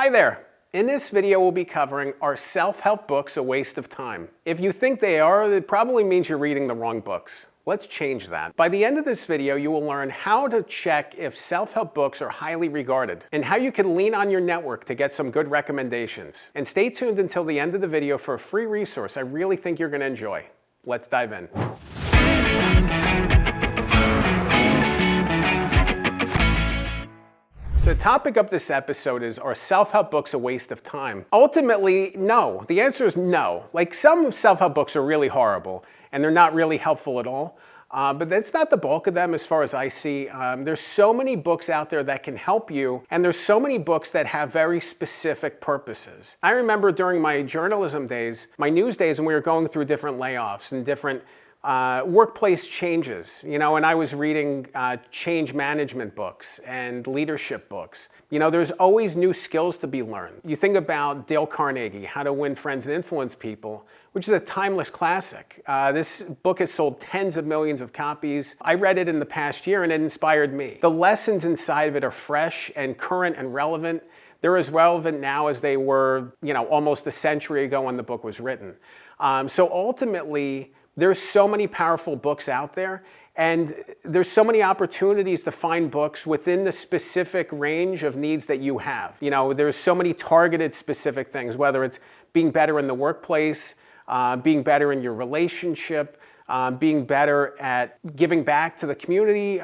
Hi there. In this video, we'll be covering, are self-help books a waste of time? If you think they are, it probably means you're reading the wrong books. Let's change that. By the end of this video, you will learn how to check if self-help books are highly regarded and how you can lean on your network to get some good recommendations. And stay tuned until the end of the video for a free resource I really think you're going to enjoy. Let's dive in. So the topic of this episode is, are self-help books a waste of time? Ultimately, no. The answer is no. Like, some self-help books are really horrible and they're not really helpful at all. But that's not the bulk of them as far as I see. There's so many books out there that can help you, and there's so many books that have very specific purposes. I remember during my journalism days, my news days, when we were going through different layoffs and different workplace changes, and I was reading change management books and leadership books. There's always new skills to be learned. You think about Dale Carnegie, How to Win Friends and Influence People, which is a timeless classic. This book has sold tens of millions of copies. I read it in the past year and it inspired me. The lessons inside of it are fresh and current and relevant. They're as relevant now as they were, almost a century ago when the book was written. So ultimately, there's so many powerful books out there, and there's so many opportunities to find books within the specific range of needs that you have. There's so many targeted specific things, whether it's being better in the workplace, being better in your relationship, being better at giving back to the community,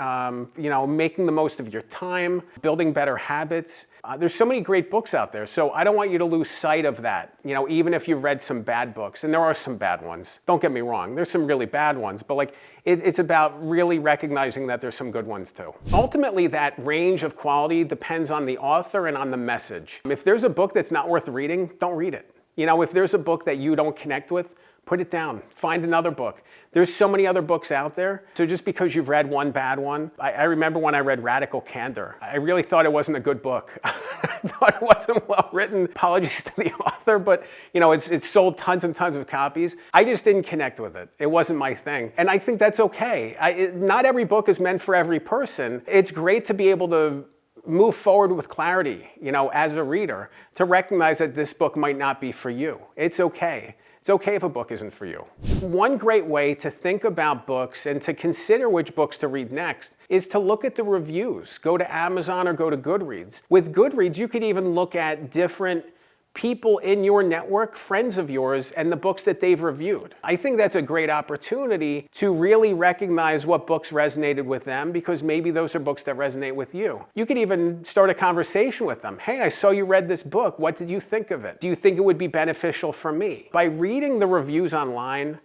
making the most of your time, building better habits. There's so many great books out there, so I don't want you to lose sight of that, even if you've read some bad books, and there are some bad ones. Don't get me wrong, there's some really bad ones, but it's about really recognizing that there's some good ones too. Ultimately, that range of quality depends on the author and on the message. If there's a book that's not worth reading, don't read it. If there's a book that you don't connect with, put it down, find another book. There's so many other books out there. So just because you've read one bad one, I remember when I read Radical Candor, I really thought it wasn't a good book. I thought it wasn't well written. Apologies to the author, but it's sold tons and tons of copies. I just didn't connect with it. It wasn't my thing. And I think that's okay. Not every book is meant for every person. It's great to be able to move forward with clarity, as a reader, to recognize that this book might not be for you. It's okay. It's okay if a book isn't for you. One great way to think about books and to consider which books to read next is to look at the reviews. Go to Amazon or go to Goodreads. With Goodreads, you could even look at different people in your network, friends of yours, and the books that they've reviewed. I think that's a great opportunity to really recognize what books resonated with them, because maybe those are books that resonate with you. You could even start a conversation with them. Hey, I saw you read this book. What did you think of it? Do you think it would be beneficial for me? By reading the reviews online,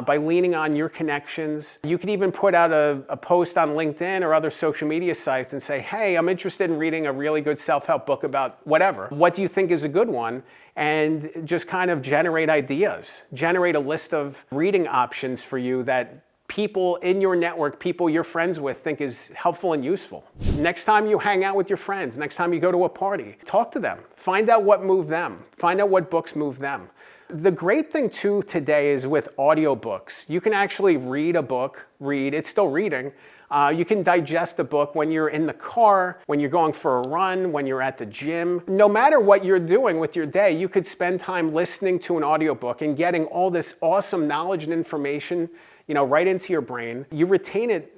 by leaning on your connections. You could even put out a post on LinkedIn or other social media sites and say, hey, I'm interested in reading a really good self-help book about whatever. What do you think is a good one? And just kind of generate ideas. Generate a list of reading options for you that people in your network, people you're friends with, think is helpful and useful. Next time you hang out with your friends, next time you go to a party, talk to them. Find out what moved them. Find out what books moved them. The great thing too today is with audiobooks. You can actually read a book, it's still reading. You can digest a book when you're in the car, when you're going for a run, when you're at the gym. No matter what you're doing with your day, you could spend time listening to an audiobook and getting all this awesome knowledge and information, right into your brain. You retain it,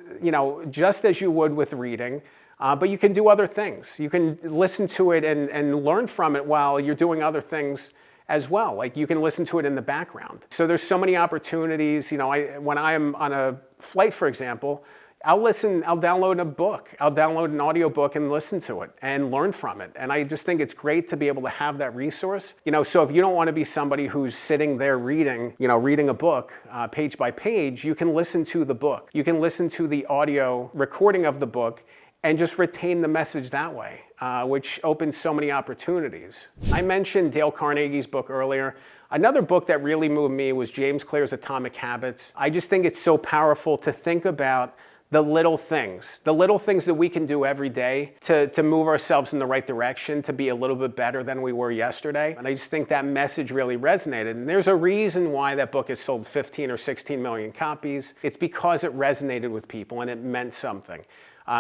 just as you would with reading. But you can do other things. You can listen to it and learn from it while you're doing other things as well. Like, you can listen to it in the background. So there's so many opportunities. When I'm on a flight, for example, I'll download a book, I'll download an audiobook and listen to it and learn from it. And I just think it's great to be able to have that resource. So if you don't want to be somebody who's sitting there reading a book page by page, you can listen to the book. You can listen to the audio recording of the book and just retain the message that way, which opens so many opportunities. I mentioned Dale Carnegie's book earlier. Another book that really moved me was James Clear's Atomic Habits. I just think it's so powerful to think about the little things that we can do every day to move ourselves in the right direction, to be a little bit better than we were yesterday. And I just think that message really resonated. And there's a reason why that book has sold 15 or 16 million copies. It's because it resonated with people and it meant something.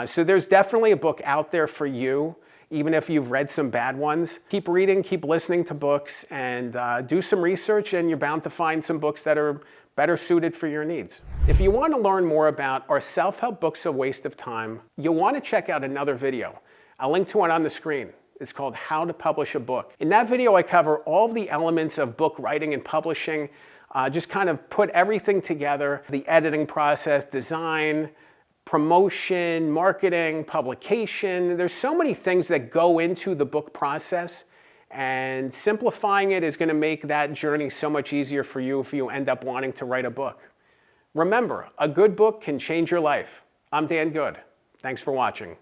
So there's definitely a book out there for you. even if you've read some bad ones. Keep reading, keep listening to books, and do some research, and you're bound to find some books that are better suited for your needs. If you want to learn more about Are Self-Help Books a Waste of Time, you'll want to check out another video. I'll link to it on the screen. It's called How to Publish a Book. In that video, I cover all the elements of book writing and publishing, just kind of put everything together, the editing process, design, promotion, marketing, publication. There's so many things that go into the book process, and simplifying it is going to make that journey so much easier for you if you end up wanting to write a book. Remember, a good book can change your life. I'm Dan Good. Thanks for watching.